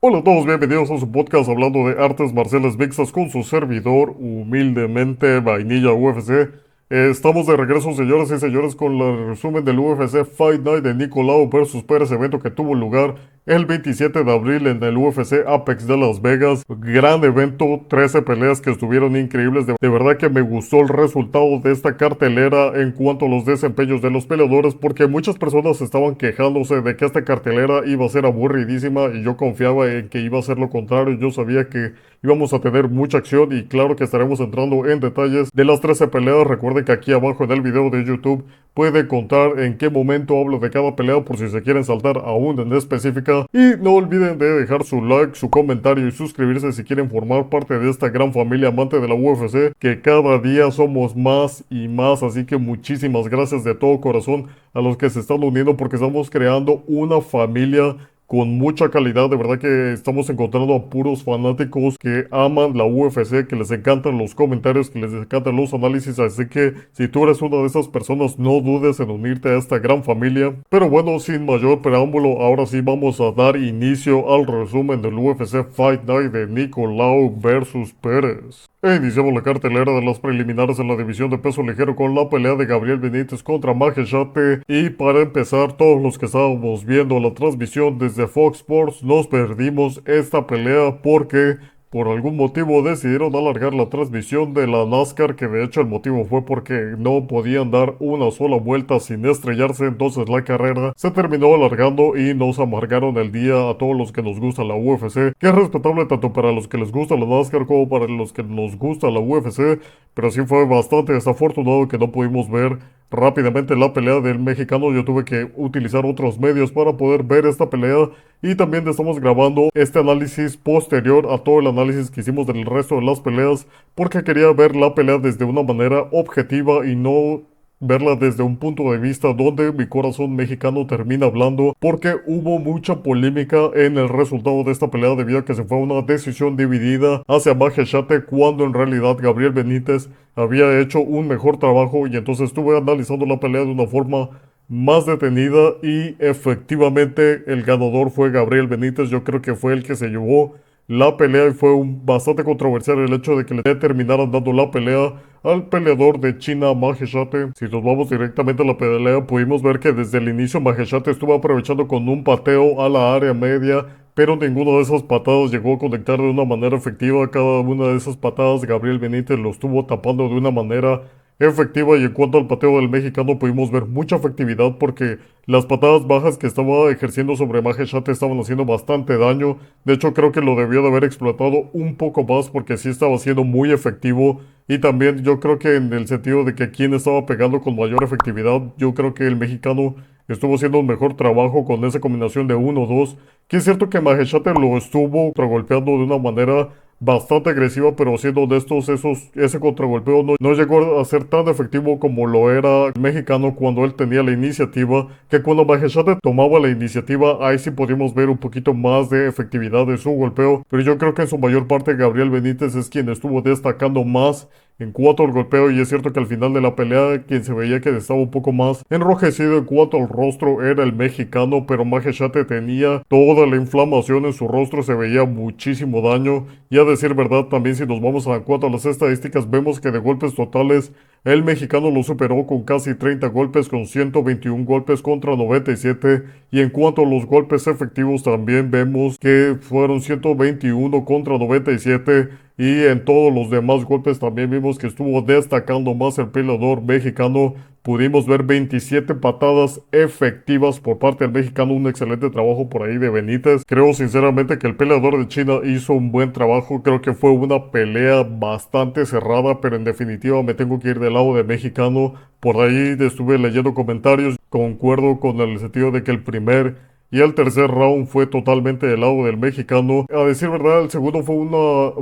Hola a todos, bienvenidos a su podcast hablando de artes marciales mixtas con su servidor, humildemente Vainilla UFC. Estamos de regreso, señoras y señores, con el resumen del UFC Fight Night de Nicolau versus Pérez, evento que tuvo lugar el 27 de abril en el UFC Apex de Las Vegas. Gran evento, 13 peleas que estuvieron increíbles. De verdad que me gustó el resultado de esta cartelera en cuanto a los desempeños de los peleadores, porque muchas personas estaban quejándose de que esta cartelera iba a ser aburridísima y yo confiaba en que iba a ser lo contrario. Yo sabía que íbamos a tener mucha acción y claro que estaremos entrando en detalles de las 13 peleas. Recuerden que aquí abajo en el video de YouTube puede contar en qué momento hablo de cada pelea por si se quieren saltar a una en específica. Y no olviden de dejar su like, su comentario y suscribirse si quieren formar parte de esta gran familia amante de la UFC, que cada día somos más y más. Así que muchísimas gracias de todo corazón a los que se están uniendo porque estamos creando una familia con mucha calidad. De verdad que estamos encontrando a puros fanáticos que aman la UFC, que les encantan los comentarios, que les encantan los análisis. Así que si tú eres una de esas personas, no dudes en unirte a esta gran familia. Pero bueno, sin mayor preámbulo, ahora sí vamos a dar inicio al resumen del UFC Fight Night de Nicolau versus Pérez. Iniciamos la cartelera de las preliminares en la división de peso ligero con la pelea de Gabriel Benítez contra Makhachev. Y para empezar, todos los que estábamos viendo la transmisión desde Fox Sports nos perdimos esta pelea porque por algún motivo decidieron alargar la transmisión de la NASCAR, que de hecho el motivo fue porque no podían dar una sola vuelta sin estrellarse. Entonces la carrera se terminó alargando y nos amargaron el día a todos los que nos gusta la UFC, que es respetable tanto para los que les gusta la NASCAR como para los que nos gusta la UFC, pero sí fue bastante desafortunado que no pudimos ver rápidamente la pelea del mexicano. Yo tuve que utilizar otros medios para poder ver esta pelea y también estamos grabando este análisis posterior a todo el análisis que hicimos del resto de las peleas, porque quería ver la pelea desde una manera objetiva y no verla desde un punto de vista donde mi corazón mexicano termina hablando, porque hubo mucha polémica en el resultado de esta pelea debido a que se fue a una decisión dividida hacia Makhachev, cuando en realidad Gabriel Benítez había hecho un mejor trabajo. Y entonces estuve analizando la pelea de una forma más detenida y efectivamente el ganador fue Gabriel Benítez. Yo creo que fue el que se llevó la pelea y fue bastante controversial el hecho de que le terminaran dando la pelea al peleador de China, Makhachev. Si nos vamos directamente a la pelea, pudimos ver que desde el inicio Makhachev estuvo aprovechando con un pateo a la área media, pero ninguna de esas patadas llegó a conectar de una manera efectiva. Cada una de esas patadas Gabriel Benítez lo estuvo tapando de una manera efectiva. Y en cuanto al pateo del mexicano, pudimos ver mucha efectividad porque las patadas bajas que estaba ejerciendo sobre Makhachev estaban haciendo bastante daño. De hecho, creo que lo debió de haber explotado un poco más porque sí estaba siendo muy efectivo. Y también yo creo que en el sentido de que quien estaba pegando con mayor efectividad, yo creo que el mexicano estuvo haciendo un mejor trabajo con esa combinación de 1-2. Que es cierto que Makhachev lo estuvo contragolpeando de una manera bastante agresiva, pero siendo honestos, ese contragolpeo no llegó a ser tan efectivo como lo era el mexicano cuando él tenía la iniciativa. Que cuando Makhachev tomaba la iniciativa, ahí sí podíamos ver un poquito más de efectividad de su golpeo, pero yo creo que en su mayor parte Gabriel Benítez es quien estuvo destacando más en cuanto al golpeo. Y es cierto que al final de la pelea quien se veía que estaba un poco más enrojecido en cuanto al rostro era el mexicano, pero Makhachev tenía toda la inflamación en su rostro, se veía muchísimo daño. Y a decir verdad, también si nos vamos a cuanto a las estadísticas, vemos que de golpes totales el mexicano lo superó con casi 30 golpes, con 121 golpes contra 97. Y en cuanto a los golpes efectivos, también vemos que fueron 121 contra 97. Y en todos los demás golpes también vimos que estuvo destacando más el peleador mexicano. Pudimos ver 27 patadas efectivas por parte del mexicano, un excelente trabajo por ahí de Benítez. Creo sinceramente que el peleador de China hizo un buen trabajo. Creo que fue una pelea bastante cerrada, pero en definitiva me tengo que ir del lado de mexicano. Por ahí estuve leyendo comentarios, concuerdo con el sentido de que el primer y el tercer round fue totalmente del lado del mexicano. A decir verdad, el segundo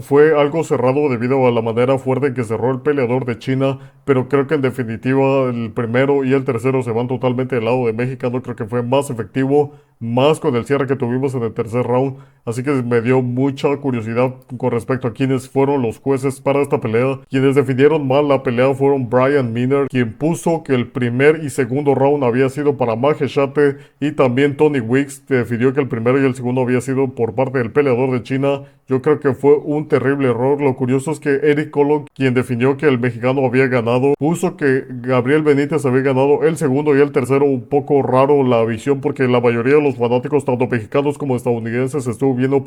fue algo cerrado debido a la manera fuerte en que cerró el peleador de China. Pero creo que en definitiva el primero y el tercero se van totalmente del lado de mexicano. Creo que fue más efectivo más con el cierre que tuvimos en el tercer round. Así que me dio mucha curiosidad con respecto a quiénes fueron los jueces para esta pelea. Quienes definieron mal la pelea fueron Brian Miner, quien puso que el primer y segundo round había sido para Maheshate, y también Tony Weeks definió que el primero y el segundo había sido por parte del peleador de China. Yo creo que fue un terrible error. Lo curioso es que Eric Colon, quien definió que el mexicano había ganado, puso que Gabriel Benítez había ganado el segundo y el tercero. Un poco raro la visión, porque la mayoría de los fanáticos, tanto mexicanos como estadounidenses, estuvo viendo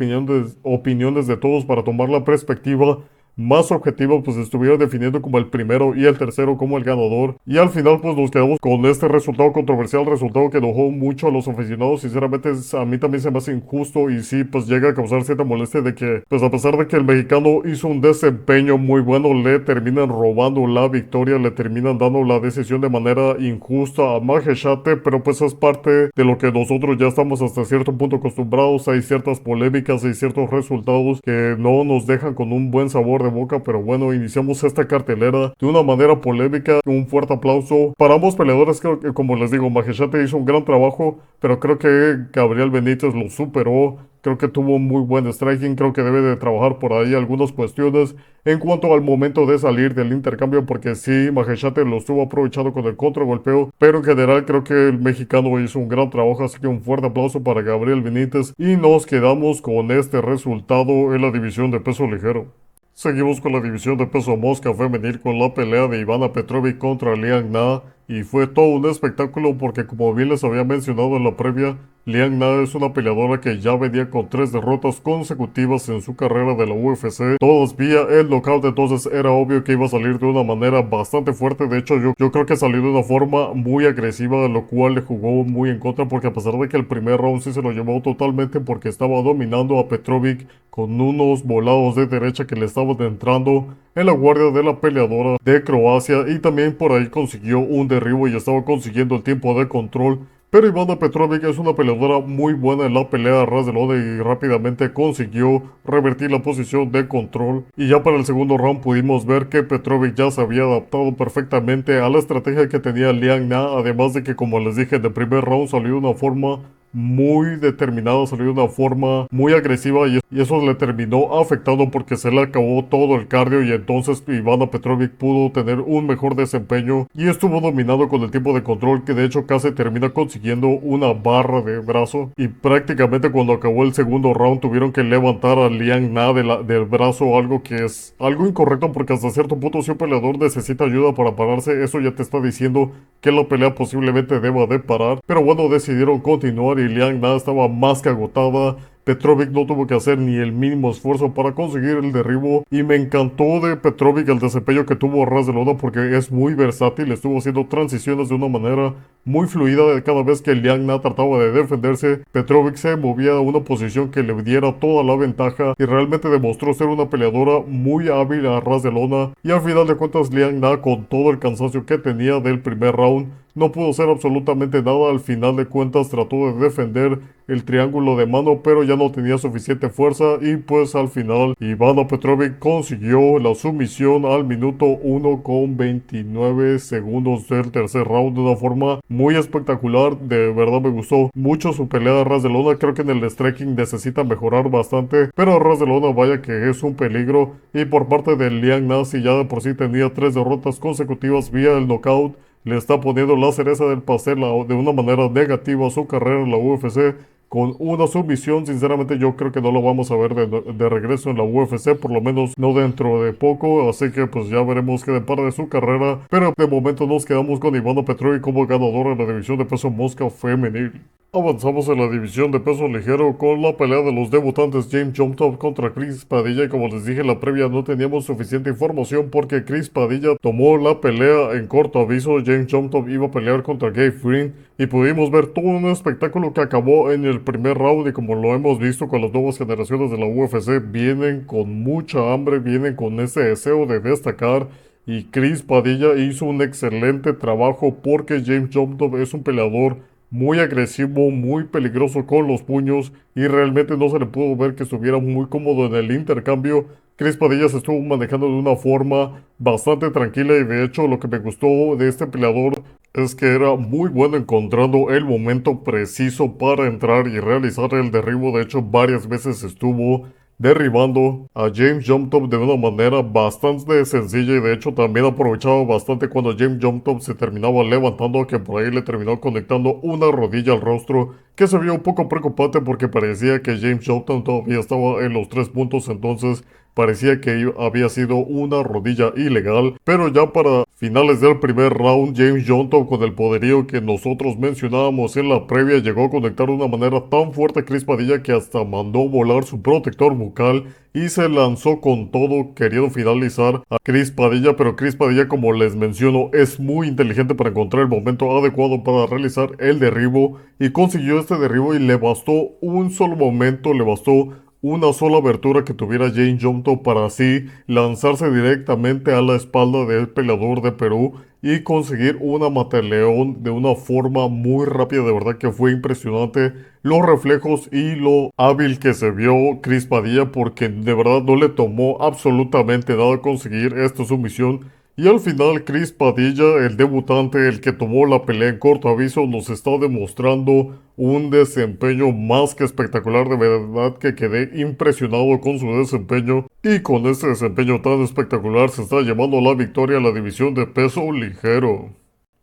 opiniones de todos para tomar la perspectiva más objetiva. Pues estuvieron definiendo como el primero y el tercero como el ganador, y al final pues nos quedamos con este resultado controversial, resultado que enojó mucho a los aficionados. Sinceramente a mí también se me hace injusto, y sí pues llega a causar cierta molestia de que pues a pesar de que el mexicano hizo un desempeño muy bueno, le terminan robando la victoria, le terminan dando la decisión de manera injusta a Maheshate. Pero pues es parte de lo que nosotros ya estamos hasta cierto punto acostumbrados. Hay ciertas polémicas, hay ciertos resultados que no nos dejan con un buen sabor de boca. Pero bueno, iniciamos esta cartelera de una manera polémica. Un fuerte aplauso para ambos peleadores. Creo que, como les digo, Maheshate hizo un gran trabajo, pero creo que Gabriel Benítez lo superó. Creo que tuvo muy buen striking. Creo que debe de trabajar por ahí algunas cuestiones en cuanto al momento de salir del intercambio, porque sí, Maheshate lo estuvo aprovechando con el contragolpeo, pero en general creo que el mexicano hizo un gran trabajo. Así que un fuerte aplauso para Gabriel Benítez, y nos quedamos con este resultado en la división de peso ligero. Seguimos con la división de peso mosca femenil, con la pelea de Ivana Petrovic contra Liang Na, y fue todo un espectáculo porque, como bien les había mencionado en la previa, Liang Na es una peleadora que ya venía con 3 derrotas consecutivas en su carrera de la UFC, todas vía el knockout. Entonces era obvio que iba a salir de una manera bastante fuerte. De hecho, yo creo que salió de una forma muy agresiva, lo cual le jugó muy en contra, porque a pesar de que el primer round sí se lo llevó totalmente porque estaba dominando a Petrovic con unos volados de derecha que le estaban entrando en la guardia de la peleadora de Croacia, y también por ahí consiguió un derribo y estaba consiguiendo el tiempo de control. Pero Ivana Petrovic es una peleadora muy buena en la pelea a ras de lona, y rápidamente consiguió revertir la posición de control. Y ya para el segundo round pudimos ver que Petrovic ya se había adaptado perfectamente a la estrategia que tenía Liang Na, además de que, como les dije, de primer round salió de una forma muy determinada, salió de una forma muy agresiva, y eso le terminó afectando porque se le acabó todo el cardio, y entonces Ivana Petrovic pudo tener un mejor desempeño y estuvo dominando con el tiempo de control, que de hecho casi termina consiguiendo una barra de brazo. Y prácticamente cuando acabó el segundo round tuvieron que levantar a Liang Na del brazo, algo que es algo incorrecto, porque hasta cierto punto si un peleador necesita ayuda para pararse, eso ya te está diciendo que la pelea posiblemente deba de parar. Pero bueno, decidieron continuar y Liang Na estaba más que agotada. Petrovic no tuvo que hacer ni el mínimo esfuerzo para conseguir el derribo, y me encantó de Petrovic el desempeño que tuvo a ras de lona, porque es muy versátil, estuvo haciendo transiciones de una manera muy fluida. Cada vez que Liang Na trataba de defenderse, Petrovic se movía a una posición que le diera toda la ventaja, y realmente demostró ser una peleadora muy hábil a ras de lona. Y al final de cuentas, Liang Na, con todo el cansancio que tenía del primer round, no pudo hacer absolutamente nada. Al final de cuentas trató de defender el triángulo de mano, pero ya no tenía suficiente fuerza, y pues al final Ivana Petrovic consiguió la sumisión al minuto 1 con 29 segundos del tercer round de una forma muy espectacular. De verdad me gustó mucho su pelea a ras de lona. Creo que en el striking necesita mejorar bastante, pero a ras de lona vaya que es un peligro. Y por parte de Liang Na, si ya de por sí tenía 3 derrotas consecutivas vía el knockout, le está poniendo la cereza del pastel de una manera negativa a su carrera en la UFC con una sumisión. Sinceramente yo creo que no lo vamos a ver de regreso en la UFC, por lo menos no dentro de poco, así que pues ya veremos qué depara de su carrera. Pero de momento nos quedamos con Ivana Petrovic como ganadora en la división de peso mosca femenil. Avanzamos en la división de peso ligero con la pelea de los debutantes James Jomtov contra Chris Padilla, y como les dije en la previa, no teníamos suficiente información porque Chris Padilla tomó la pelea en corto aviso. James Jomtov iba a pelear contra Gabe Green, y pudimos ver todo un espectáculo que acabó en el primer round. Y como lo hemos visto con las nuevas generaciones de la UFC, vienen con mucha hambre, vienen con ese deseo de destacar, y Chris Padilla hizo un excelente trabajo porque James Jomtov es un peleador muy agresivo, muy peligroso con los puños, y realmente no se le pudo ver que estuviera muy cómodo en el intercambio. Chris Padilla se estuvo manejando de una forma bastante tranquila, y de hecho lo que me gustó de este peleador es que era muy bueno encontrando el momento preciso para entrar y realizar el derribo. De hecho, varias veces estuvo derribando a James Jump de una manera bastante sencilla y de hecho también aprovechaba bastante cuando James Jump se terminaba levantando, que por ahí le terminó conectando una rodilla al rostro, que se vio un poco preocupante porque parecía que James Jump todavía estaba en los 3 puntos. Entonces parecía que había sido una rodilla ilegal, pero ya para finales del primer round, James Johnson, con el poderío que nosotros mencionábamos en la previa, llegó a conectar de una manera tan fuerte a Chris Padilla que hasta mandó volar su protector bucal y se lanzó con todo queriendo finalizar a Chris Padilla. Pero Chris Padilla, como les menciono, es muy inteligente para encontrar el momento adecuado para realizar el derribo y consiguió este derribo y le bastó un solo momento, le bastó una sola abertura que tuviera James Johnson para así lanzarse directamente a la espalda del peleador de Perú y conseguir una mataleón de una forma muy rápida. De verdad que fue impresionante los reflejos y lo hábil que se vio Chris Padilla, porque de verdad no le tomó absolutamente nada conseguir esta sumisión. Y al final Chris Padilla, el debutante, el que tomó la pelea en corto aviso, nos está demostrando un desempeño más que espectacular. De verdad que quedé impresionado con su desempeño y con este desempeño tan espectacular se está llevando la victoria a la división de peso ligero.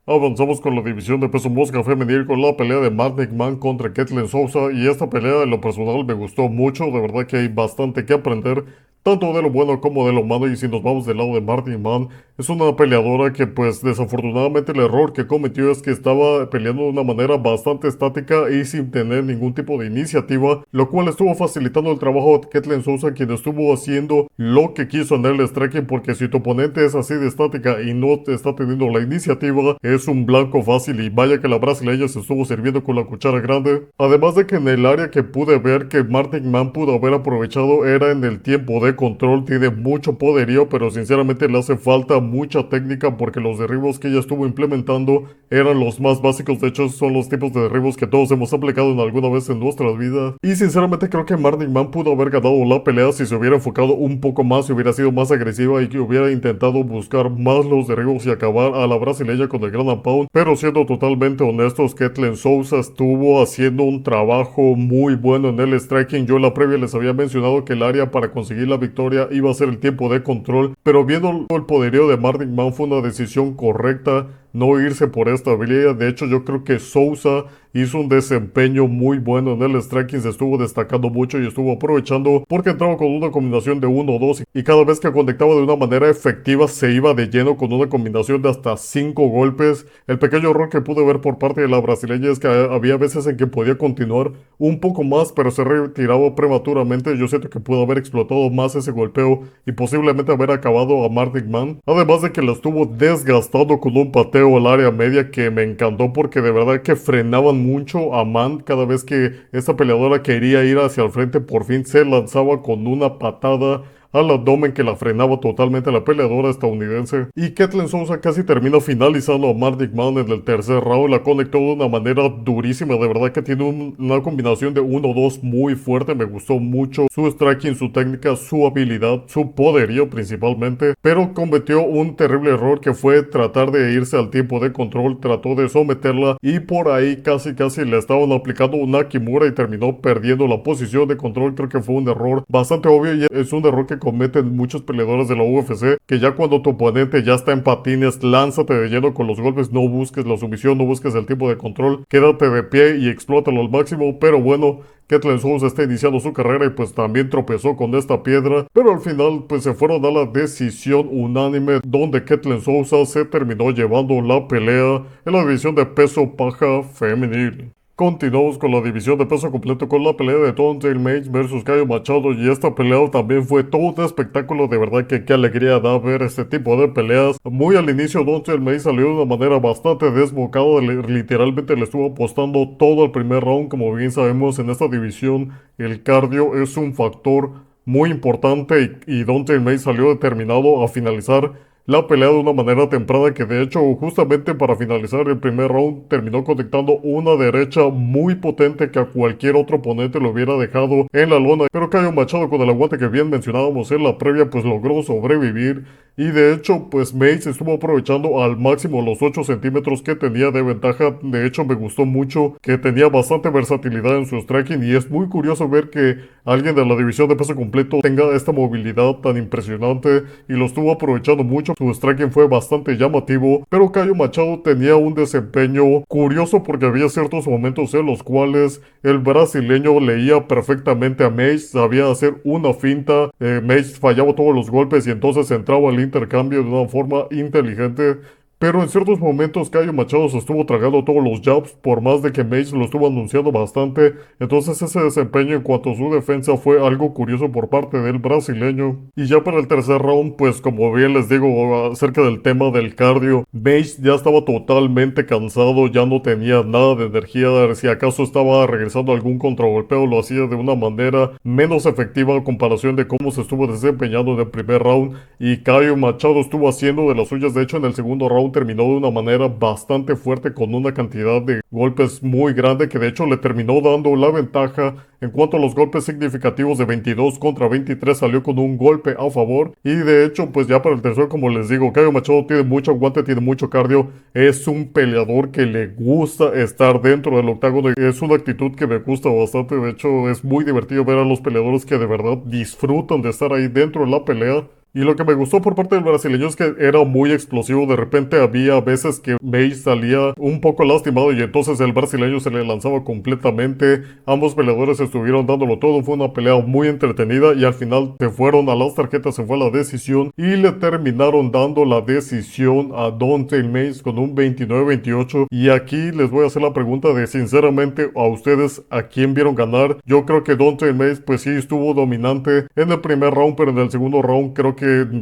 Avanzamos con la división de peso mosca femenil con la pelea de Matt McMahon contra Kathleen Souza, y esta pelea en lo personal me gustó mucho. De verdad que hay bastante que aprender, tanto de lo bueno como de lo malo. Y si nos vamos del lado de Marty McMahon, es una peleadora que pues desafortunadamente el error que cometió es que estaba peleando de una manera bastante estática y sin tener ningún tipo de iniciativa, lo cual estuvo facilitando el trabajo de Kathleen Souza, quien estuvo haciendo lo que quiso en el striking, porque si tu oponente es así de estática y no te está teniendo la iniciativa, es un blanco fácil. Y vaya que la brasileña se estuvo sirviendo con la cuchara grande. Además de que en el área que pude ver que Marty McMahon pudo haber aprovechado era en el tiempo de control. Tiene mucho poderío, pero sinceramente le hace falta mucha técnica, porque los derribos que ella estuvo implementando eran los más básicos. De hecho, son los tipos de derribos que todos hemos aplicado en alguna vez en nuestras vidas. Y sinceramente creo que Marty McMahon pudo haber ganado la pelea si se hubiera enfocado un poco más, si hubiera sido más agresiva y que hubiera intentado buscar más los derribos y acabar a la brasileña con el Ground and Pound. Pero siendo totalmente honestos, Kathleen Souza estuvo haciendo un trabajo muy bueno en el striking. Yo en la previa les había mencionado que el área para conseguir la victoria iba a ser el tiempo de control, pero viendo el poderío de Marty McMahon fue una decisión correcta no irse por esta habilidad. De hecho, yo creo que Souza hizo un desempeño muy bueno en el striking, se estuvo destacando mucho y estuvo aprovechando porque entraba con una combinación de 1-2 y cada vez que conectaba de una manera efectiva se iba de lleno con una combinación de hasta 5 golpes. El pequeño error que pude ver por parte de la brasileña es que había veces en que podía continuar un poco más, pero se retiraba prematuramente. Yo siento que pudo haber explotado más ese golpeo y posiblemente haber acabado a Marty McMahon. Además de que la estuvo desgastando con un pateo al área media que me encantó, porque de verdad que frenaban mucho a Man. Cada vez que esta peleadora quería ir hacia el frente, por fin se lanzaba con una patada al abdomen que la frenaba totalmente a la peleadora estadounidense. Y Kathleen Souza casi termina finalizando a Marty McMahon en el tercer round. La conectó de una manera durísima. De verdad que tiene una combinación de 1-2 muy fuerte. Me gustó mucho su striking, su técnica, su habilidad, su poderío principalmente. Pero cometió un terrible error que fue tratar de irse al tiempo de control. Trató de someterla y por ahí casi le estaban aplicando una Kimura y terminó perdiendo la posición de control. Creo que fue un error bastante obvio y es un error que cometen muchos peleadores de la UFC, que ya cuando tu oponente ya está en patines, lánzate de lleno con los golpes, no busques la sumisión, no busques el tiempo de control, quédate de pie y explótalo al máximo. Pero bueno, Kathleen Souza está iniciando su carrera y pues también tropezó con esta piedra, pero al final pues se fueron a la decisión unánime, donde Kathleen Souza se terminó llevando la pelea en la división de peso paja femenil. Continuamos con la división de peso completo con la pelea de Don'Tale Mayes versus Caio Machado, y esta pelea también fue todo un espectáculo. De verdad que qué alegría da ver este tipo de peleas. Muy al inicio Don'Tale Mayes salió de una manera bastante desbocada, literalmente le estuvo apostando todo el primer round. Como bien sabemos, en esta división el cardio es un factor muy importante y Don'Tale Mayes salió determinado a finalizar la pelea de una manera temprana, que de hecho justamente para finalizar el primer round terminó conectando una derecha muy potente que a cualquier otro oponente lo hubiera dejado en la lona, pero Caio Machado, con el aguante que bien mencionábamos en la previa, pues logró sobrevivir. Y de hecho, pues Mace estuvo aprovechando al máximo los 8 centímetros que tenía de ventaja. De hecho, me gustó mucho que tenía bastante versatilidad en su striking, y es muy curioso ver que alguien de la división de peso completo tenga esta movilidad tan impresionante, y lo estuvo aprovechando mucho. Su striking fue bastante llamativo, pero Caio Machado tenía un desempeño curioso porque había ciertos momentos en los cuales el brasileño leía perfectamente a Mace, sabía hacer una finta, Mace fallaba todos los golpes y entonces entraba al intercambio de una forma inteligente. Pero en ciertos momentos Caio Machado se estuvo tragando todos los jabs, por más de que Mace lo estuvo anunciando bastante. Entonces ese desempeño en cuanto a su defensa fue algo curioso por parte del brasileño. Y ya para el tercer round, pues como bien les digo acerca del tema del cardio, Mace ya estaba totalmente cansado, ya no tenía nada de energía. Si acaso estaba regresando algún contragolpeo, lo hacía de una manera menos efectiva a comparación de cómo se estuvo desempeñando en el primer round. Y Caio Machado estuvo haciendo de las suyas. De hecho, en el segundo round terminó de una manera bastante fuerte, con una cantidad de golpes muy grande que de hecho le terminó dando la ventaja. En cuanto a los golpes significativos, de 22 contra 23 salió con un golpe a favor. Y de hecho, pues ya para el tercero, como les digo, Caio Machado tiene mucho aguante, tiene mucho cardio, es un peleador que le gusta estar dentro del octágono. Es una actitud que me gusta bastante. De hecho, es muy divertido ver a los peleadores que de verdad disfrutan de estar ahí dentro de la pelea. Y lo que me gustó por parte del brasileño es que era muy explosivo. De repente había veces que Mace salía un poco lastimado y entonces el brasileño se le lanzaba completamente. Ambos peleadores estuvieron dándolo todo. Fue una pelea muy entretenida y al final se fueron a las tarjetas, se fue a la decisión y le terminaron dando la decisión a Don'Tale Mayes con un 29-28. Y aquí les voy a hacer la pregunta de, sinceramente, a ustedes, ¿a quién vieron ganar? Yo creo que Don'Tale Mayes pues sí estuvo dominante en el primer round, pero en el segundo round creo que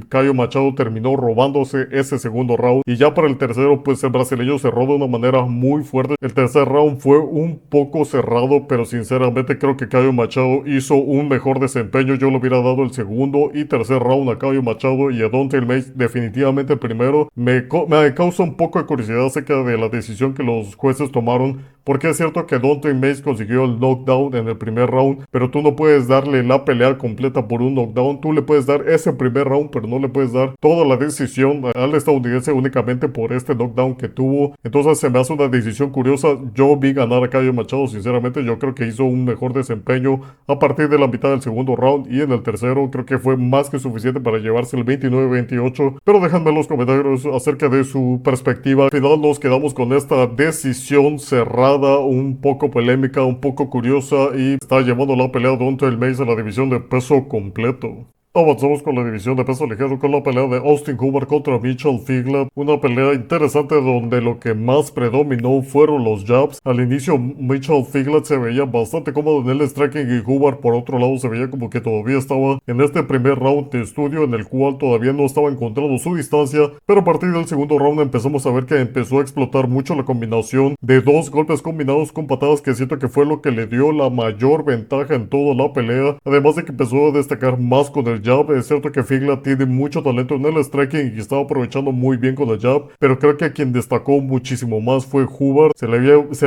Caio Machado terminó robándose ese segundo round. Y ya para el tercero, pues el brasileño cerró de una manera muy fuerte. El tercer round fue un poco cerrado, pero sinceramente creo que Caio Machado hizo un mejor desempeño. Yo le hubiera dado el segundo y tercer round a Caio Machado, y a Don'Tale Mayes definitivamente el primero. Me causa un poco de curiosidad acerca de la decisión que los jueces tomaron, porque es cierto que Don'Tale Mayes consiguió el knockdown en el primer round, pero tú no puedes darle la pelea completa por un knockdown. Tú le puedes dar ese primer round, pero no le puedes dar toda la decisión al estadounidense únicamente por este knockdown que tuvo. Entonces se me hace una decisión curiosa. Yo vi ganar a Caio Machado, sinceramente. Yo creo que hizo un mejor desempeño a partir de la mitad del segundo round, y en el tercero creo que fue más que suficiente para llevarse el 29-28. Pero déjenme en los comentarios acerca de su perspectiva. Al final nos quedamos con esta decisión cerrada, un poco polémica, un poco curiosa, y está llevando la pelea Don'Tale Mayes a la división de peso completo. Avanzamos con la división de peso ligero, con la pelea de Austin Hoover contra Mitchell Figler. Una pelea interesante donde lo que más predominó fueron los jabs. Al inicio Mitchell Figler se veía bastante cómodo en el striking, y Hoover por otro lado se veía como que todavía estaba en este primer round de estudio en el cual todavía no estaba encontrando su distancia. Pero a partir del segundo round empezamos a ver que empezó a explotar mucho la combinación de dos golpes combinados con patadas, que siento que fue lo que le dio la mayor ventaja en toda la pelea. Además de que empezó a destacar más con el jab. Es cierto que Figler tiene mucho talento en el striking y estaba aprovechando muy bien con el jab, pero creo que quien destacó muchísimo más fue Hoover. Se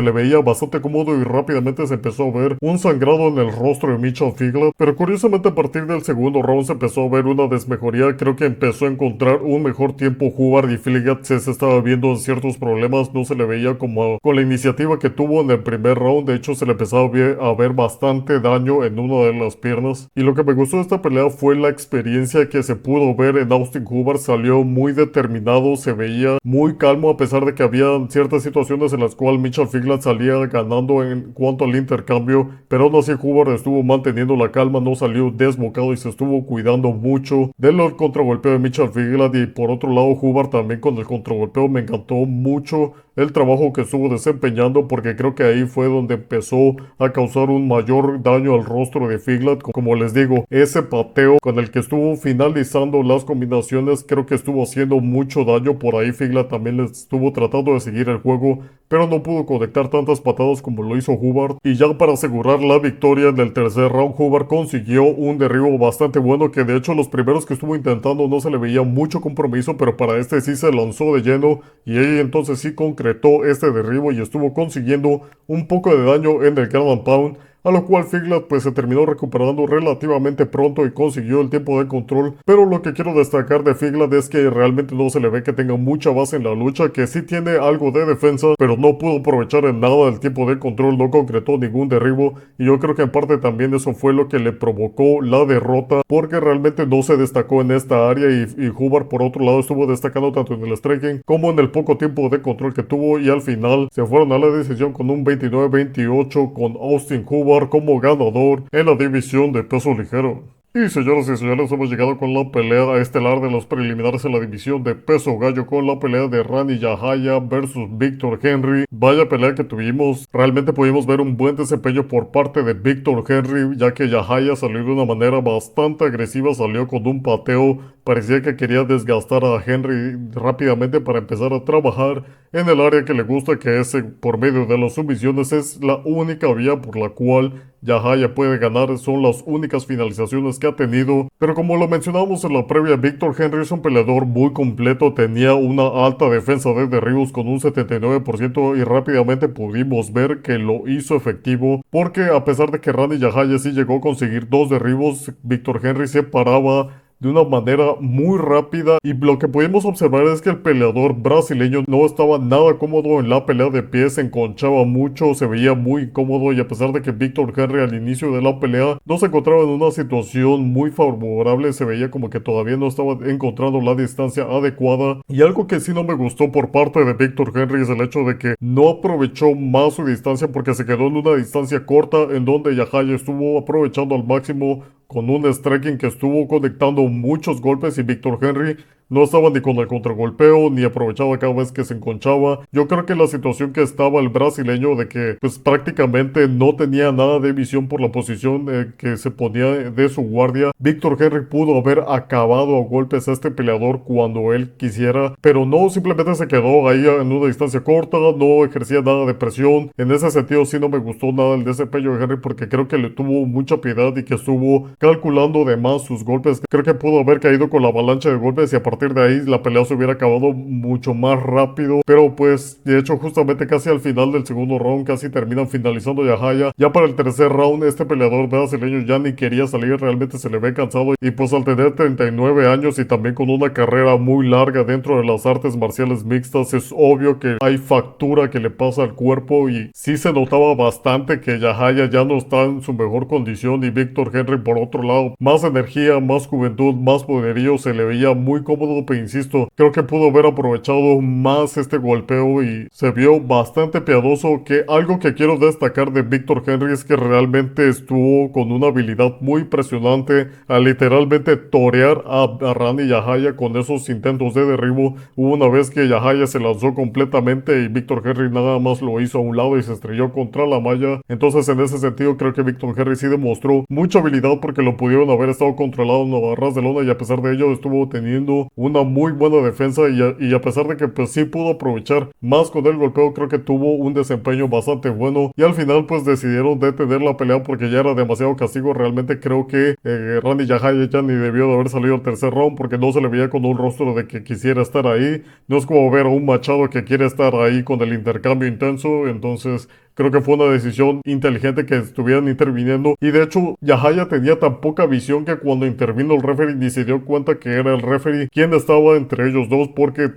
le veía bastante cómodo y rápidamente se empezó a ver un sangrado en el rostro de Mitchell Figler. Pero curiosamente a partir del segundo round se empezó a ver una desmejoría. Creo que empezó a encontrar un mejor tiempo Hoover, y Figler se estaba viendo ciertos problemas. No se le veía como con la iniciativa que tuvo en el primer round. De hecho se le empezaba a ver bastante daño en una de las piernas. Y lo que me gustó de esta pelea fue la experiencia que se pudo ver en Austin Hoover. Salió muy determinado, se veía muy calmo, a pesar de que había ciertas situaciones en las cuales Mitchell Figler salía ganando en cuanto al intercambio, pero aún así Hoover estuvo manteniendo la calma, no salió desbocado y se estuvo cuidando mucho del contragolpeo de Mitchell Figler. Y por otro lado Hoover también con el contragolpeo me encantó mucho el trabajo que estuvo desempeñando, porque creo que ahí fue donde empezó a causar un mayor daño al rostro de Figlat. Como les digo, ese pateo con el que estuvo finalizando las combinaciones creo que estuvo haciendo mucho daño. Por ahí Figlat también le estuvo tratando de seguir el juego, pero no pudo conectar tantas patadas como lo hizo Hubbard. Y ya para asegurar la victoria en el tercer round, Hubbard consiguió un derribo bastante bueno, que de hecho los primeros que estuvo intentando no se le veía mucho compromiso, pero para este sí se lanzó de lleno y ahí entonces sí concretó este derribo y estuvo consiguiendo un poco de daño en el ground and pound, a lo cual Figlat pues se terminó recuperando relativamente pronto y consiguió el tiempo de control. Pero lo que quiero destacar de Figlat es que realmente no se le ve que tenga mucha base en la lucha, que sí tiene algo de defensa, pero no pudo aprovechar en nada el tiempo de control, no concretó ningún derribo, y yo creo que en parte también eso fue lo que le provocó la derrota, porque realmente no se destacó en esta área y Hubbard por otro lado estuvo destacando tanto en el striking como en el poco tiempo de control que tuvo, y al final se fueron a la decisión con un 29-28 con Austin Hubbard como ganador en la división de peso ligero. Y señoras y señores, hemos llegado con la pelea estelar de los preliminares en la división de peso gallo, con la pelea de Rani Yahaya versus Victor Henry. Vaya pelea que tuvimos. Realmente pudimos ver un buen desempeño por parte de Victor Henry, ya que Yahaya salió de una manera bastante agresiva, salió con un pateo. Parecía que quería desgastar a Henry rápidamente para empezar a trabajar en el área que le gusta, que es por medio de las sumisiones. Es la única vía por la cual Yahaya puede ganar, son las únicas finalizaciones que ha tenido. Pero como lo mencionamos en la previa, Victor Henry es un peleador muy completo, tenía una alta defensa de derribos con un 79% y rápidamente pudimos ver que lo hizo efectivo, porque a pesar de que Rani Yahaya sí llegó a conseguir 2 derribos, Victor Henry se paraba de una manera muy rápida, y lo que pudimos observar es que el peleador brasileño no estaba nada cómodo en la pelea de pies, se enconchaba mucho, se veía muy incómodo, y a pesar de que Victor Henry al inicio de la pelea no se encontraba en una situación muy favorable, se veía como que todavía no estaba encontrando la distancia adecuada. Y algo que sí no me gustó por parte de Victor Henry es el hecho de que no aprovechó más su distancia, porque se quedó en una distancia corta en donde Yahaya estuvo aprovechando al máximo con un striking que estuvo conectando muchos golpes, y Victor Henry no estaba ni con el contragolpeo ni aprovechaba cada vez que se enconchaba. Yo creo que la situación que estaba el brasileño de que pues prácticamente no tenía nada de visión por la posición que se ponía de su guardia. Victor Henry pudo haber acabado a golpes a este peleador cuando él quisiera, pero no, simplemente se quedó ahí en una distancia corta, no ejercía nada de presión. En ese sentido sí no me gustó nada el desempeño de Henry, porque creo que le tuvo mucha piedad y que estuvo calculando de más sus golpes. Creo que pudo haber caído con la avalancha de golpes y a partir de ahí la pelea se hubiera acabado mucho más rápido. Pero pues de hecho justamente casi al final del segundo round casi terminan finalizando Yahaya. Ya para el tercer round este peleador brasileño ya ni quería salir, realmente se le ve cansado, y pues al tener 39 años y también con una carrera muy larga dentro de las artes marciales mixtas, es obvio que hay factura que le pasa al cuerpo, y sí se notaba bastante que Yahaya ya no está en su mejor condición, y Victor Henry por otro lado, más energía, más juventud, más poderío, se le veía muy cómodo, pero insisto, creo que pudo haber aprovechado más este golpeo y se vio bastante piadoso. Que algo que quiero destacar de Victor Henry es que realmente estuvo con una habilidad muy impresionante a literalmente torear a Rani Yahaya con esos intentos de derribo. Hubo una vez que Yahaya se lanzó completamente y Victor Henry nada más lo hizo a un lado y se estrelló contra la malla. Entonces en ese sentido creo que Victor Henry sí demostró mucha habilidad, porque lo pudieron haber estado controlado en ras de lona, y a pesar de ello estuvo teniendo una muy buena defensa, y a pesar de que pues sí pudo aprovechar más con el golpeo, creo que tuvo un desempeño bastante bueno, y al final pues decidieron detener la pelea porque ya era demasiado castigo. Realmente creo que Rani Yahaya ya ni debió de haber salido al tercer round, porque no se le veía con un rostro de que quisiera estar ahí. No es como ver a un Machado que quiere estar ahí con el intercambio intenso. Entonces creo que fue una decisión inteligente que estuvieran interviniendo, y de hecho Yahaya tenía tan poca visión que cuando intervino el referee ni se dio cuenta que era el referee quien estaba entre ellos dos, porque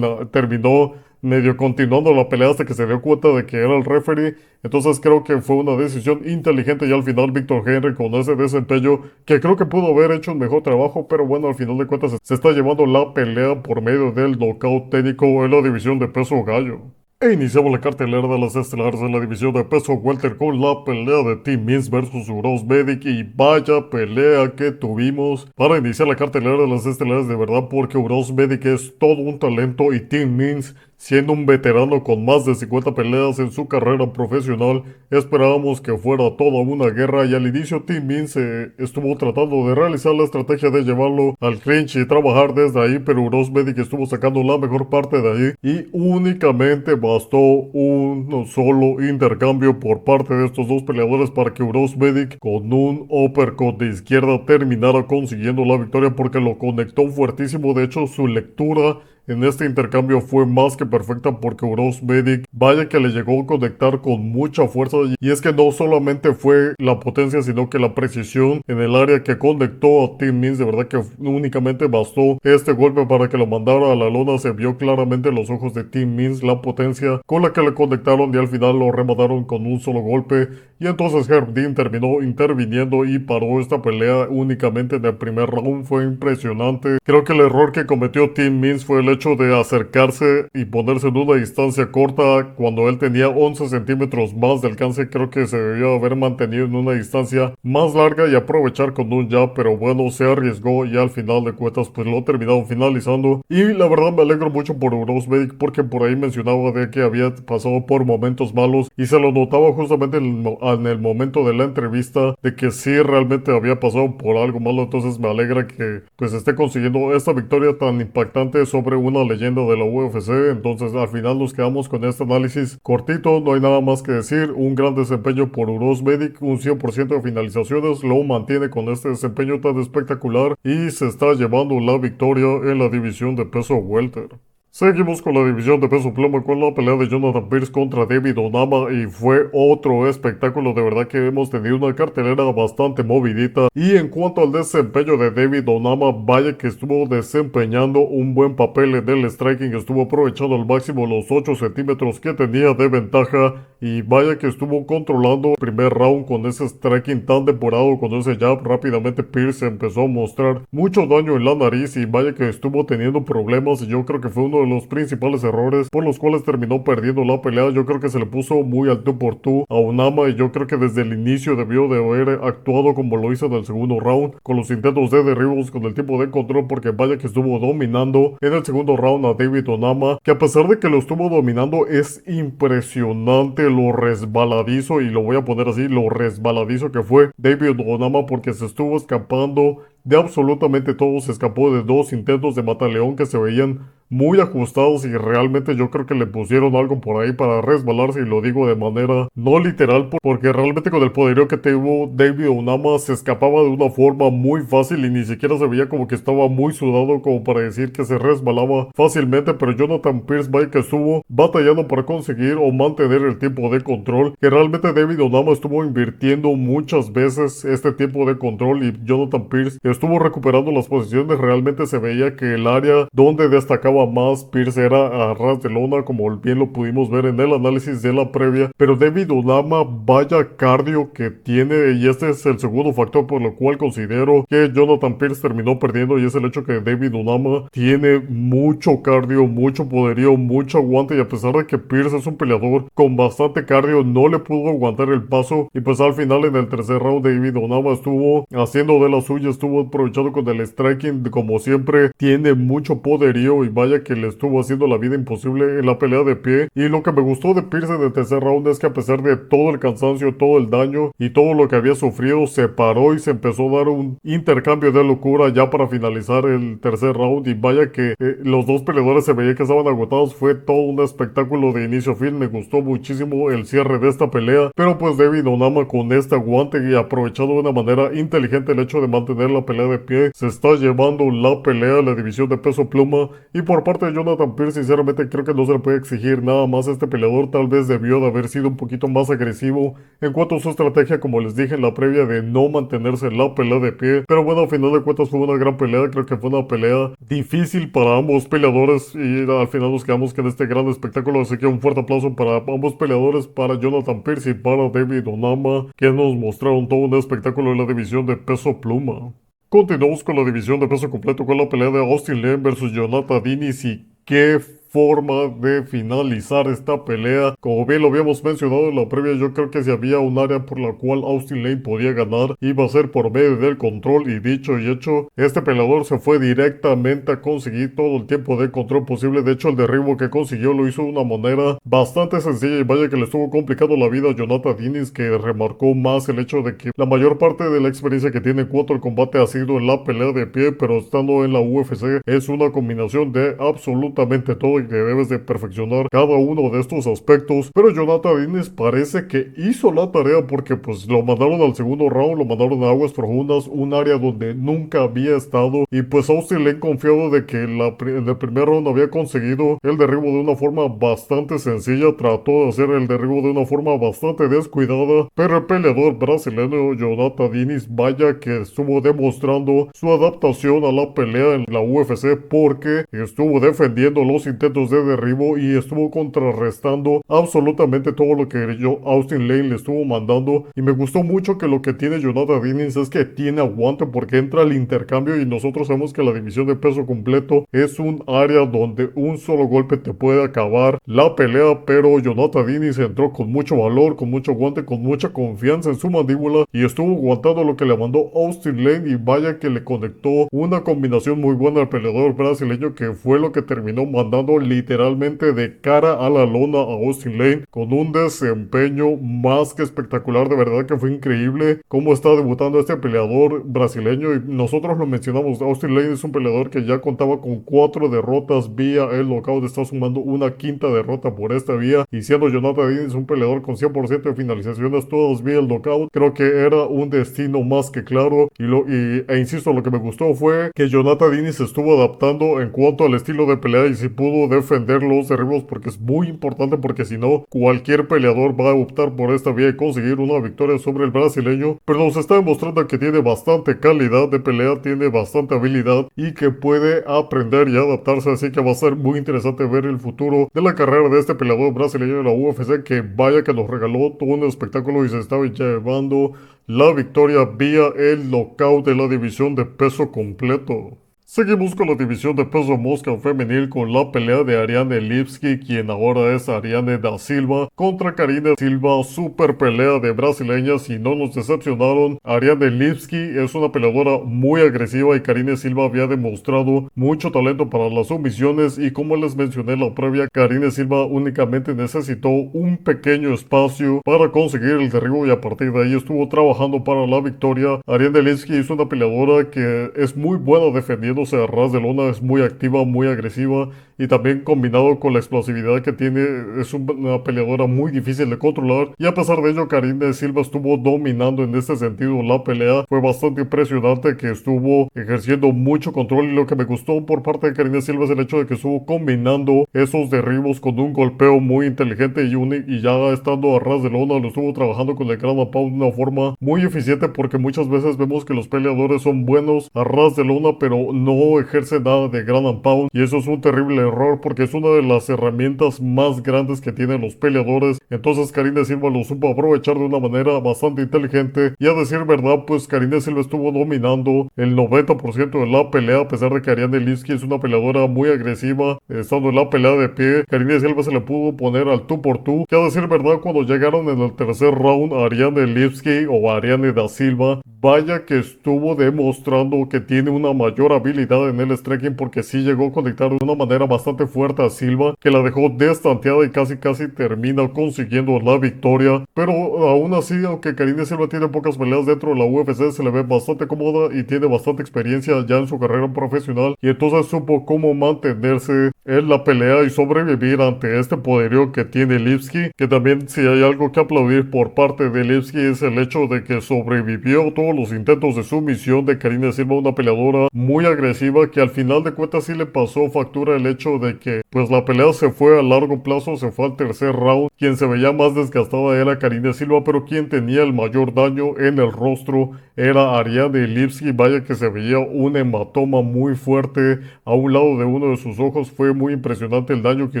terminó medio continuando la pelea hasta que se dio cuenta de que era el referee. Entonces creo que fue una decisión inteligente, y al final Victor Henry con ese desempeño, que creo que pudo haber hecho un mejor trabajo, pero bueno, al final de cuentas se está llevando la pelea por medio del knockout técnico en la división de peso gallo. E iniciamos la cartelera de las estelares en la división de peso welter con la pelea de Tim Means versus Uros Medic, y vaya pelea que tuvimos para iniciar la cartelera de las estelares de verdad, porque Uros Medic es todo un talento y Tim Means siendo un veterano con más de 50 peleas en su carrera profesional. Esperábamos que fuera toda una guerra y al inicio Tim Means estuvo tratando de realizar la estrategia de llevarlo al clinch y trabajar desde ahí, pero Urosmedic estuvo sacando la mejor parte de ahí y únicamente bastó un solo intercambio por parte de estos dos peleadores para que Urosmedic con un uppercut de izquierda terminara consiguiendo la victoria porque lo conectó fuertísimo. De hecho, su lectura en este intercambio fue más que perfecta porque Urosmedic, vaya que le llegó a conectar con mucha fuerza. Y es que no solamente fue la potencia, sino que la precisión en el área que conectó a Tim Means. De verdad que únicamente bastó este golpe para que lo mandara a la lona. Se vio claramente en los ojos de Tim Means la potencia con la que le conectaron y al final lo remataron con un solo golpe. Y entonces Herb Dean terminó interviniendo y paró esta pelea únicamente en el primer round. Fue impresionante. Creo que el error que cometió Tim Means fue el hecho de acercarse y ponerse en una distancia corta cuando él tenía 11 centímetros más de alcance. Creo que se debió haber mantenido en una distancia más larga y aprovechar con un jab, pero bueno, se arriesgó y al final de cuentas pues lo terminaron finalizando. Y la verdad me alegro mucho por Urosmedic porque por ahí mencionaba de que había pasado por momentos malos y se lo notaba justamente en el momento de la entrevista de que sí realmente había pasado por algo malo. Entonces me alegra que pues esté consiguiendo esta victoria tan impactante sobre una leyenda de la UFC. Entonces al final nos quedamos con este análisis cortito, no hay nada más que decir. Un gran desempeño por Urosmedic, un 100% de finalizaciones, lo mantiene con este desempeño tan espectacular y se está llevando la victoria en la división de peso welter. Seguimos con la división de peso pluma con la pelea de Jonathan Pearce contra David Onama y fue otro espectáculo. De verdad que hemos tenido una cartelera bastante movidita y en cuanto al desempeño de David Onama, vaya que estuvo desempeñando un buen papel en el striking, estuvo aprovechando al máximo los 8 centímetros que tenía de ventaja y vaya que estuvo controlando el primer round con ese striking tan depurado, con ese jab. Rápidamente Pearce empezó a mostrar mucho daño en la nariz y vaya que estuvo teniendo problemas y yo creo que fue uno de los principales errores por los cuales terminó perdiendo la pelea. Yo creo que se le puso muy al tú por tú a Onama y yo creo que desde el inicio debió de haber actuado como lo hizo en el segundo round, con los intentos de derribos, con el tipo de control, porque vaya que estuvo dominando en el segundo round a David Onama, que a pesar de que lo estuvo dominando es impresionante lo resbaladizo, y lo voy a poner así, lo resbaladizo que fue David Onama, porque se estuvo escapando de absolutamente todo. Se escapó de dos intentos de mataleón que se veían muy ajustados y realmente yo creo que le pusieron algo por ahí para resbalarse, y lo digo de manera no literal porque realmente con el poderío que tuvo David Onama se escapaba de una forma muy fácil y ni siquiera se veía como que estaba muy sudado como para decir que se resbalaba fácilmente. Pero Jonathan Pearce vaya que estuvo batallando para conseguir o mantener el tiempo de control, que realmente David Onama estuvo invirtiendo muchas veces este tiempo de control y Jonathan Pearce estuvo recuperando las posiciones. Realmente se veía que el área donde destacaba más Pearce era a ras de lona, como bien lo pudimos ver en el análisis de la previa. Pero David Onama, vaya cardio que tiene, y este es el segundo factor por lo cual considero que Jonathan Pearce terminó perdiendo, y es el hecho que David Onama tiene mucho cardio, mucho poderío, mucho aguante, y a pesar de que Pearce es un peleador con bastante cardio, no le pudo aguantar el paso, y pues al final en el tercer round David Onama estuvo haciendo de la suya, estuvo aprovechando con el striking como siempre, tiene mucho poderío y vaya que le estuvo haciendo la vida imposible en la pelea de pie. Y lo que me gustó de Pearce en el tercer round es que a pesar de todo el cansancio, todo el daño y todo lo que había sufrido, se paró y se empezó a dar un intercambio de locura ya para finalizar el tercer round, y vaya que los dos peleadores se veía que estaban agotados. Fue todo un espectáculo de inicio a fin. Me gustó muchísimo el cierre de esta pelea, pero pues David Onama con este aguante y aprovechando de una manera inteligente el hecho de mantener la pelea de pie, se está llevando la pelea a la división de peso pluma. Y por parte de Jonathan Pearce, sinceramente creo que no se le puede exigir nada más a este peleador. Tal vez debió de haber sido un poquito más agresivo en cuanto a su estrategia, como les dije en la previa, de no mantenerse en la pelea de pie. Pero bueno, al final de cuentas fue una gran pelea. Creo que fue una pelea difícil para ambos peleadores y al final nos quedamos con este gran espectáculo. Así que un fuerte aplauso para ambos peleadores, para Jonathan Pearce y para David Onama, que nos mostraron todo un espectáculo en la división de peso pluma. Continuamos con la división de peso completo con la pelea de Austin Lane versus Jonathan Dinis, y qué forma de finalizar esta pelea. Como bien lo habíamos mencionado en la previa, yo creo que si había un área por la cual Austin Lane podía ganar, iba a ser por medio del control, y dicho y hecho, este peleador se fue directamente a conseguir todo el tiempo de control posible. De hecho, el derribo que consiguió lo hizo de una manera bastante sencilla, y vaya que le estuvo complicando la vida a Jonathan Dennis, que remarcó más el hecho de que la mayor parte de la experiencia que tiene en cuanto al combate ha sido en la pelea de pie, pero estando en la UFC es una combinación de absolutamente todo y que debes de perfeccionar cada uno de estos aspectos. Pero Jonathan Dennis parece que hizo la tarea, porque pues lo mandaron al segundo round, lo mandaron a aguas profundas, un área donde nunca había estado, y pues Austin Lane, confiado de que en el primer round había conseguido el derribo de una forma bastante sencilla, trató de hacer el derribo de una forma bastante descuidada, pero el peleador brasileño Jonathan Dennis, vaya que estuvo demostrando su adaptación a la pelea en la UFC, porque estuvo defendiendo los intentos de derribo y estuvo contrarrestando absolutamente todo lo que Austin Lane le estuvo mandando. Y me gustó mucho que lo que tiene Jonathan Dennis es que tiene aguante, porque entra al intercambio, y nosotros sabemos que la división de peso completo es un área donde un solo golpe te puede acabar la pelea, pero Jonathan Dennis entró con mucho valor, con mucho aguante, con mucha confianza en su mandíbula, y estuvo aguantando lo que le mandó Austin Lane, y vaya que le conectó una combinación muy buena al peleador brasileño, que fue lo que terminó mandando literalmente de cara a la lona a Austin Lane, con un desempeño más que espectacular. De verdad que fue increíble cómo está debutando este peleador brasileño, y nosotros lo mencionamos, Austin Lane es un peleador que ya contaba con 4 derrotas vía el knockout, está sumando una quinta derrota por esta vía, y siendo Jonathan Dennis un peleador con 100% de finalizaciones todas vía el knockout, creo que era un destino más que claro. E insisto, lo que me gustó fue que Jonathan Dennis se estuvo adaptando en cuanto al estilo de pelea, y si pudo defender los derribos, porque es muy importante, porque si no, cualquier peleador va a optar por esta vía y conseguir una victoria sobre el brasileño. Pero nos está demostrando que tiene bastante calidad de pelea, tiene bastante habilidad, y que puede aprender y adaptarse, así que va a ser muy interesante ver el futuro de la carrera de este peleador brasileño en la UFC, que vaya que nos regaló todo un espectáculo y se estaba llevando la victoria vía el knockout de la división de peso completo. Seguimos con la división de peso mosca femenil, con la pelea de Ariane Lipski, quien ahora es Ariane da Silva, contra Karine Silva. Super pelea de brasileñas y no nos decepcionaron. Ariane Lipski es una peleadora muy agresiva, y Karine Silva había demostrado mucho talento para las sumisiones, y como les mencioné en la previa, Karine Silva únicamente necesitó un pequeño espacio para conseguir el derribo, y a partir de ahí estuvo trabajando para la victoria. Ariane Lipski es una peleadora que es muy buena defendiendo a ras de lona, es muy activa, muy agresiva, y también combinado con la explosividad que tiene, es una peleadora muy difícil de controlar. Y a pesar de ello, Karine Silva estuvo dominando en este sentido la pelea. Fue bastante impresionante que estuvo ejerciendo mucho control, y lo que me gustó por parte de Karine Silva es el hecho de que estuvo combinando esos derribos con un golpeo muy inteligente, y ya estando a ras de lona lo estuvo trabajando con el ground pound de una forma muy eficiente, porque muchas veces vemos que los peleadores son buenos a ras de lona, pero no ejercen nada de ground and pound, y eso es un terrible error, porque es una de las herramientas más grandes que tienen los peleadores. Entonces Karine Silva lo supo aprovechar de una manera bastante inteligente, y a decir verdad, pues Karine Silva estuvo dominando el 90% de la pelea, a pesar de que Ariane Lipski es una peleadora muy agresiva. Estando en la pelea de pie, Karine Silva se le pudo poner al tú por tú, que a decir verdad, cuando llegaron en el tercer round, Ariane Lipski o Ariane da Silva, vaya que estuvo demostrando que tiene una mayor habilidad en el striking, porque sí llegó a conectar de una manera bastante fuerte a Silva, que la dejó destanteada, y casi termina consiguiendo la victoria. Pero aún así, aunque Karine Silva tiene pocas peleas dentro de la UFC, se le ve bastante cómoda y tiene bastante experiencia ya en su carrera profesional, y entonces supo cómo mantenerse en la pelea y sobrevivir ante este poderío que tiene Lipski. Que también, si hay algo que aplaudir por parte de Lipski, es el hecho de que sobrevivió todos los intentos de sumisión de Karine Silva, una peleadora muy agresiva, que al final de cuentas sí le pasó factura el hecho de que pues la pelea se fue a largo plazo, se fue al tercer round. Quien se veía más desgastada era Karine Silva, pero quien tenía el mayor daño en el rostro era Ariane Lipski. Vaya que se veía un hematoma muy fuerte a un lado de uno de sus ojos. Fue muy impresionante el daño que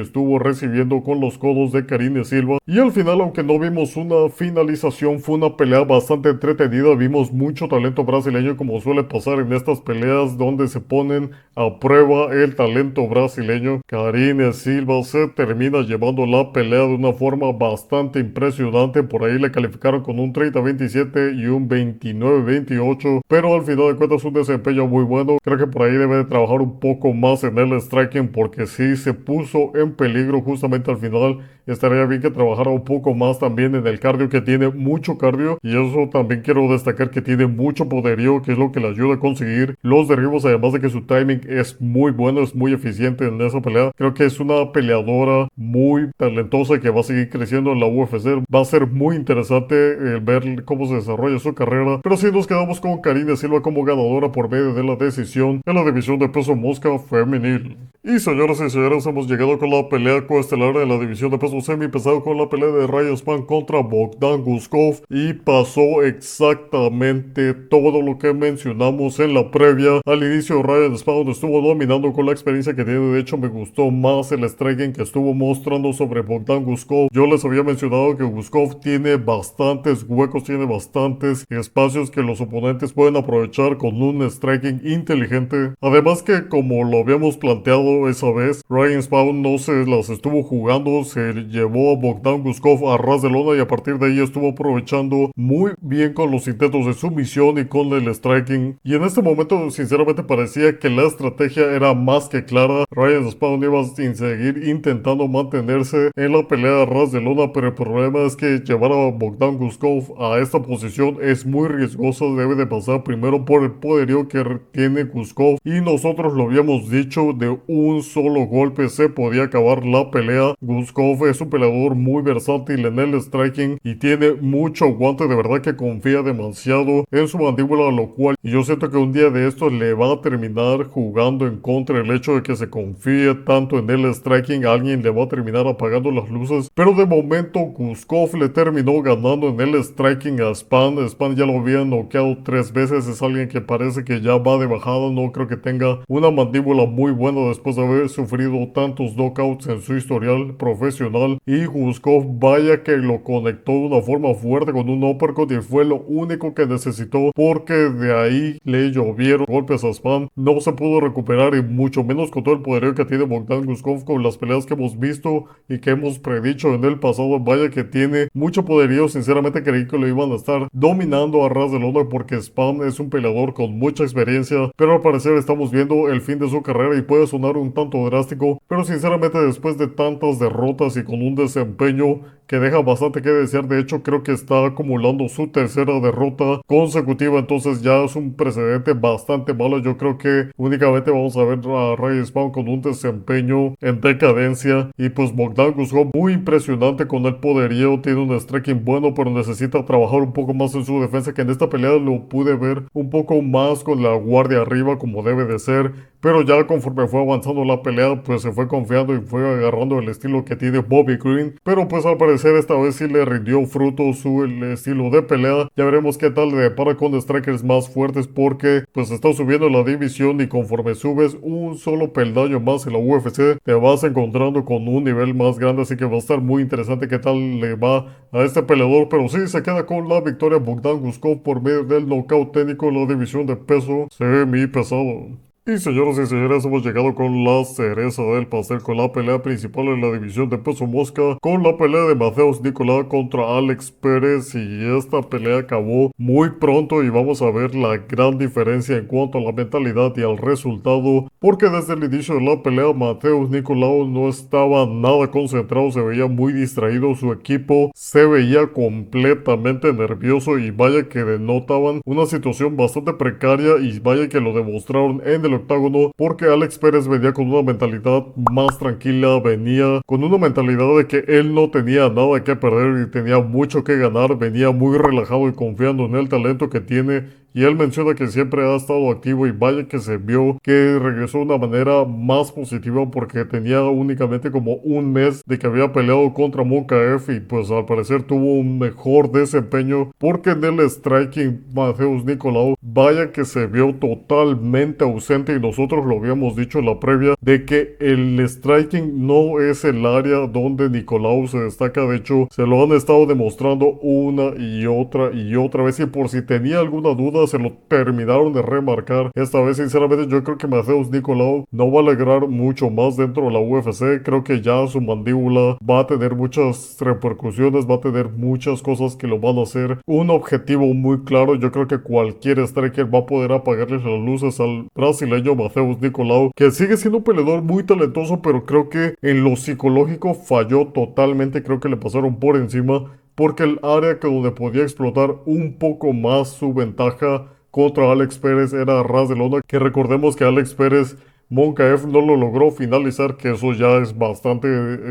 estuvo recibiendo con los codos de Karine Silva. Y al final, aunque no vimos una finalización, fue una pelea bastante entretenida. Vimos mucho talento brasileño, como suele pasar en estas peleas donde se ponen a prueba el talento brasileño. brasileño. Karine Silva se termina llevando la pelea de una forma bastante impresionante. Por ahí le calificaron con un 30-27 y un 29-28, pero al final de cuentas un desempeño muy bueno. Creo que por ahí debe de trabajar un poco más en el striking porque sí se puso en peligro justamente al final. Estaría bien que trabajara un poco más también en el cardio, que tiene mucho cardio, y eso también quiero destacar, que tiene mucho poderío, que es lo que le ayuda a conseguir los derribos, además de que su timing es muy bueno, es muy eficiente en esa pelea. Creo que es una peleadora muy talentosa que va a seguir creciendo en la UFC. Va a ser muy interesante ver cómo se desarrolla su carrera, pero si nos quedamos con Karine Silva como ganadora por medio de la decisión en la división de peso mosca femenil. Y señoras y señores, hemos llegado con la pelea coestelar en la división de peso semi pesado, con la pelea de Ryan Spann contra Bogdan Guskov, y pasó exactamente todo lo que mencionamos en la previa. Al inicio Ryan Spann estuvo dominando con la experiencia que tiene. De hecho, me gustó más el striking que estuvo mostrando sobre Bogdan Guskov. Yo les había mencionado que Guskov tiene bastantes huecos, tiene bastantes espacios que los oponentes pueden aprovechar con un striking inteligente. Además que, como lo habíamos planteado esa vez, Ryan Spann no se las estuvo jugando, se llevó a Bogdan Guskov a ras de lona, y a partir de ahí estuvo aprovechando muy bien con los intentos de sumisión y con el striking. Y en este momento sinceramente parecía que la estrategia era más que clara. Ryan Spann iba a seguir intentando mantenerse en la pelea a ras de lona, pero el problema es que llevar a Bogdan Guskov a esta posición es muy riesgoso. Debe de pasar primero por el poderío que tiene Guskov, y nosotros lo habíamos dicho, de un solo golpe se podía acabar la pelea. Guskov es un peleador muy versátil en el striking y tiene mucho aguante, de verdad que confía demasiado en su mandíbula, lo cual yo siento que un día de estos le va a terminar jugando en contra el hecho de que se confíe tanto en el striking. A alguien le va a terminar apagando las luces, pero de momento Guskov le terminó ganando en el striking a Spann. Spann ya lo había noqueado 3 veces, es alguien que parece que ya va de bajada, no creo que tenga una mandíbula muy buena después de haber sufrido tantos knockouts en su historial profesional. Y Guskov, vaya que lo conectó de una forma fuerte con un uppercut, y fue lo único que necesitó, porque de ahí le llovieron golpes a Spann. No se pudo recuperar, y mucho menos con todo el poderío que tiene Bogdan Guskov con las peleas que hemos visto y que hemos predicho en el pasado. Vaya que tiene mucho poderío. Sinceramente creí que lo iban a estar dominando a ras de lona, porque Spann es un peleador con mucha experiencia, pero al parecer estamos viendo el fin de su carrera, y puede sonar un tanto drástico, pero sinceramente después de tantas derrotas y con un desempeño que deja bastante que desear, de hecho creo que está acumulando su tercera derrota consecutiva, entonces ya es un precedente bastante malo. Yo creo que únicamente vamos a ver a Ryan Spann con un desempeño en decadencia, y pues Bogdan Guskov muy impresionante con el poderío, tiene un striking bueno, pero necesita trabajar un poco más en su defensa, que en esta pelea lo pude ver un poco más con la guardia arriba como debe de ser, pero ya conforme fue avanzando la pelea pues se fue confiando y fue agarrando el estilo que tiene Bobby Green, pero pues al parecer esta vez sí le rindió fruto el estilo de pelea. Ya veremos qué tal le depara con strikers más fuertes, porque pues está subiendo la división, y conforme subes un solo peldaño más en la UFC te vas encontrando con un nivel más grande, así que va a estar muy interesante qué tal le va a este peleador. Pero sí, se queda con la victoria Bogdan Guskov por medio del nocaut técnico en la división de peso semi pesado. Y señoras y señores, hemos llegado con la cereza del pastel, con la pelea principal en la división de peso mosca, con la pelea de Matheus Nicolau contra Alex Pérez, y esta pelea acabó muy pronto, y vamos a ver la gran diferencia en cuanto a la mentalidad y al resultado, porque desde el inicio de la pelea Matheus Nicolau no estaba nada concentrado, se veía muy distraído, su equipo se veía completamente nervioso, y vaya que denotaban una situación bastante precaria, y vaya que lo demostraron en el octágono, porque Alex Pérez venía con una mentalidad más tranquila, venía con una mentalidad de que él no tenía nada que perder y tenía mucho que ganar, venía muy relajado y confiando en el talento que tiene. Y él menciona que siempre ha estado activo, y vaya que se vio que regresó de una manera más positiva, porque tenía únicamente como un mes de que había peleado contra Mokaev, y pues al parecer tuvo un mejor desempeño, porque en el striking Matheus Nicolau vaya que se vio totalmente ausente, y nosotros lo habíamos dicho en la previa de que el striking no es el área donde Nicolau se destaca. De hecho se lo han estado demostrando una y otra vez, y por si tenía alguna duda, duda, se lo terminaron de remarcar. Esta vez, sinceramente, yo creo que Matheus Nicolau no va a lograr mucho más dentro de la UFC. Creo que ya su mandíbula va a tener muchas repercusiones, va a tener muchas cosas que lo van a hacer un objetivo muy claro. Yo creo que cualquier striker va a poder apagarles las luces al brasileño Matheus Nicolau, que sigue siendo un peleador muy talentoso, pero creo que en lo psicológico falló totalmente. Creo que le pasaron por encima, porque el área que donde podía explotar un poco más su ventaja contra Alex Pérez era a ras de lona, que recordemos que Alex Pérez, Monkhaev no lo logró finalizar, que eso ya es bastante,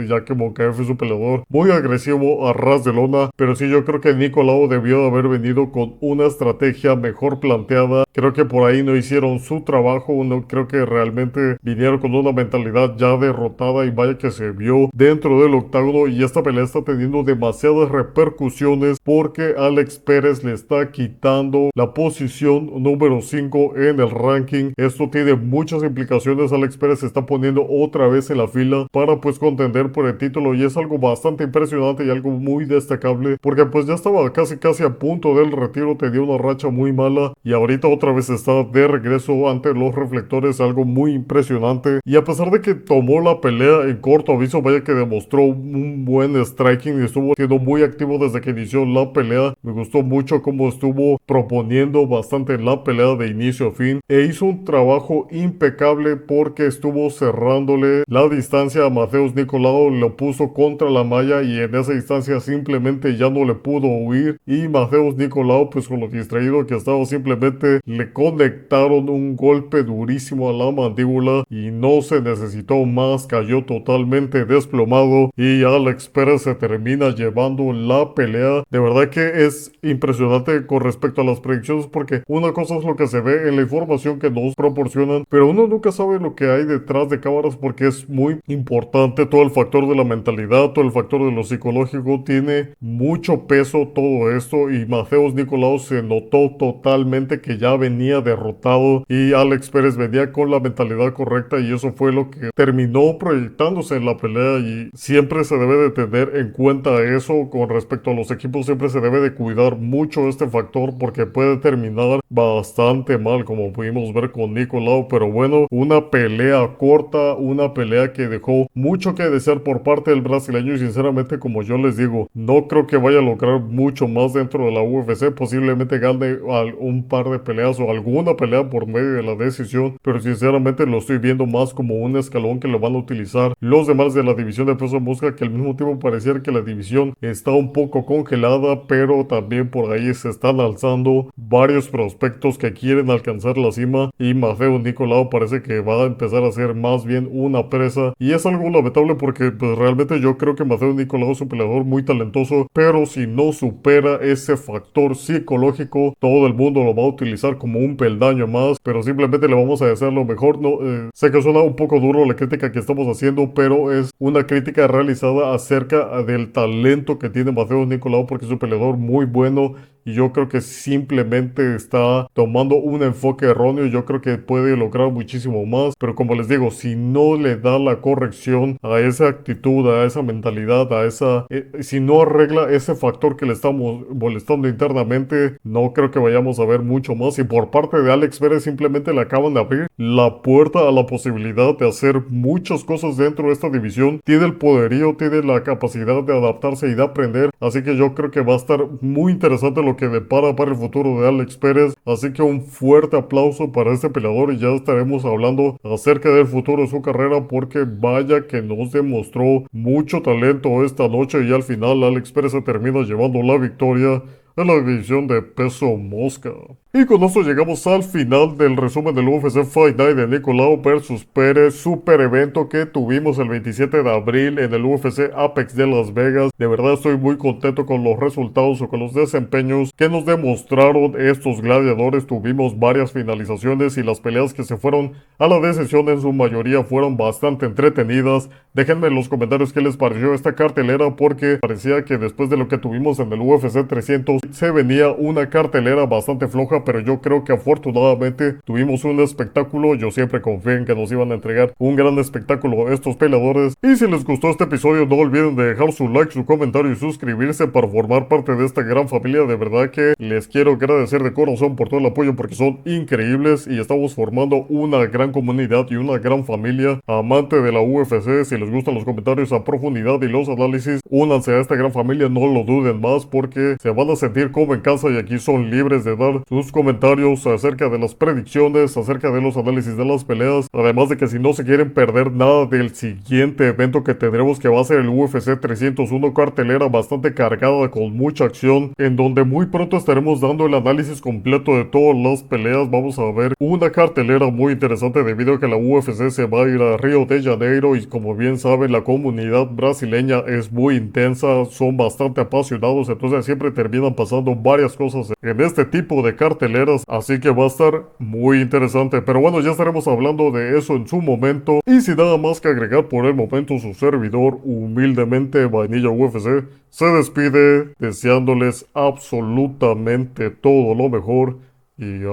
ya que Monkhaev es un peleador muy agresivo a ras de lona. Pero sí, yo creo que Nicolau debió de haber venido con una estrategia mejor planteada. Creo que por ahí no hicieron su trabajo, no creo que realmente vinieron con una mentalidad ya derrotada, y vaya que se vio dentro del octágono. Y esta pelea está teniendo demasiadas repercusiones porque Alex Pérez le está quitando la posición número 5 en el ranking. Esto tiene muchas implicaciones. Alex Pérez se está poniendo otra vez en la fila para pues contender por el título, y es algo bastante impresionante y algo muy destacable, porque pues ya estaba casi a punto del retiro, tenía una racha muy mala y ahorita otra vez está de regreso ante los reflectores, algo muy impresionante. Y a pesar de que tomó la pelea en corto aviso, vaya que demostró un buen striking y estuvo siendo muy activo desde que inició la pelea. Me gustó mucho cómo estuvo proponiendo bastante la pelea de inicio a fin, e hizo un trabajo impecable porque estuvo cerrándole la distancia a Matheus Nicolau, lo puso contra la malla y en esa distancia simplemente ya no le pudo huir, y Matheus Nicolau, pues con lo distraído que estaba, simplemente le conectaron un golpe durísimo a la mandíbula y no se necesitó más, cayó totalmente desplomado y Alex Pérez se termina llevando la pelea. De verdad que es impresionante con respecto a las predicciones, porque una cosa es lo que se ve en la información que nos proporcionan, pero uno nunca sabe lo que hay detrás de cámaras, porque es muy importante todo el factor de la mentalidad, todo el factor de lo psicológico, tiene mucho peso todo esto. Y Matheus Nicolau se notó totalmente que ya venía derrotado y Alex Pérez venía con la mentalidad correcta, y eso fue lo que terminó proyectándose en la pelea. Y siempre se debe de tener en cuenta eso con respecto a los equipos, siempre se debe de cuidar mucho este factor, porque puede terminar bastante mal, como pudimos ver con Nicolau. Pero bueno, una pelea corta, una pelea que dejó mucho que desear por parte del brasileño, y sinceramente, como yo les digo, no creo que vaya a lograr mucho más dentro de la UFC. Posiblemente gane un par de peleas o alguna pelea por medio de la decisión, pero sinceramente lo estoy viendo más como un escalón que lo van a utilizar los demás de la división de peso mosca, que al mismo tiempo pareciera que la división está un poco congelada, pero también por ahí se están alzando varios prospectos que quieren alcanzar la cima, y Matheus Nicolau parece que va a empezar a ser más bien una presa, y es algo lamentable porque pues realmente yo creo que Matheus Nicolau es un peleador muy talentoso, pero si no supera ese factor psicológico, todo el mundo lo va a utilizar como un peldaño más. Pero simplemente le vamos a desear lo mejor. No, sé que suena un poco duro la crítica que estamos haciendo, pero es una crítica realizada acerca del talento que tiene Matheus Nicolau, porque es un peleador muy bueno, y yo creo que simplemente está tomando un enfoque erróneo. Yo creo que puede lograr muchísimo más, pero como les digo, si no le da la corrección a esa actitud, a esa mentalidad, a esa... si no arregla ese factor que le estamos molestando internamente, no creo que vayamos a ver mucho más. Y por parte de Alex Pérez, simplemente le acaban de abrir la puerta a la posibilidad de hacer muchas cosas dentro de esta división. Tiene el poderío, tiene la capacidad de adaptarse y de aprender, así que yo creo que va a estar muy interesante lo que depara para el futuro de Alex Pérez. Así que un fuerte aplauso para este peleador, y ya estaremos hablando acerca del futuro de su carrera, porque vaya que nos demostró mucho talento esta noche, y al final Alex Pérez se termina llevando la victoria en la división de peso mosca. Y con esto llegamos al final del resumen del UFC Fight Night de Nicolau versus Pérez, super evento que tuvimos el 27 de abril en el UFC Apex de Las Vegas. De verdad estoy muy contento con los resultados o con los desempeños que nos demostraron estos gladiadores. Tuvimos varias finalizaciones y las peleas que se fueron a la decisión en su mayoría fueron bastante entretenidas. Déjenme en los comentarios qué les pareció esta cartelera, porque parecía que después de lo que tuvimos en el UFC 300 se venía una cartelera bastante floja, baja, pero yo creo que afortunadamente tuvimos un espectáculo. Yo siempre confié en que nos iban a entregar un gran espectáculo estos peleadores. Y si les gustó este episodio, no olviden de dejar su like, su comentario y suscribirse para formar parte de esta gran familia. De verdad que les quiero agradecer de corazón por todo el apoyo porque son increíbles y estamos formando una gran comunidad y una gran familia amante de la UFC. Si les gustan los comentarios a profundidad y los análisis, únanse a esta gran familia, no lo duden más porque se van a sentir como en casa y aquí son libres de dar sus comentarios acerca de las predicciones, acerca de los análisis de las peleas. Además de que si no se quieren perder nada del siguiente evento que tendremos, que va a ser el UFC 301, cartelera bastante cargada con mucha acción, en donde muy pronto estaremos dando el análisis completo de todas las peleas. Vamos a ver una cartelera muy interesante debido a que la UFC se va a ir a Río de Janeiro y como bien saben la comunidad brasileña es muy intensa, son bastante apasionados, entonces siempre terminan pasando varias cosas en este tipo de carteleras, así que va a estar muy interesante. Pero bueno, ya estaremos hablando de eso en su momento y sin nada más que agregar por el momento, su servidor humildemente Vainilla UFC se despide deseándoles absolutamente todo lo mejor y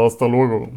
hasta luego.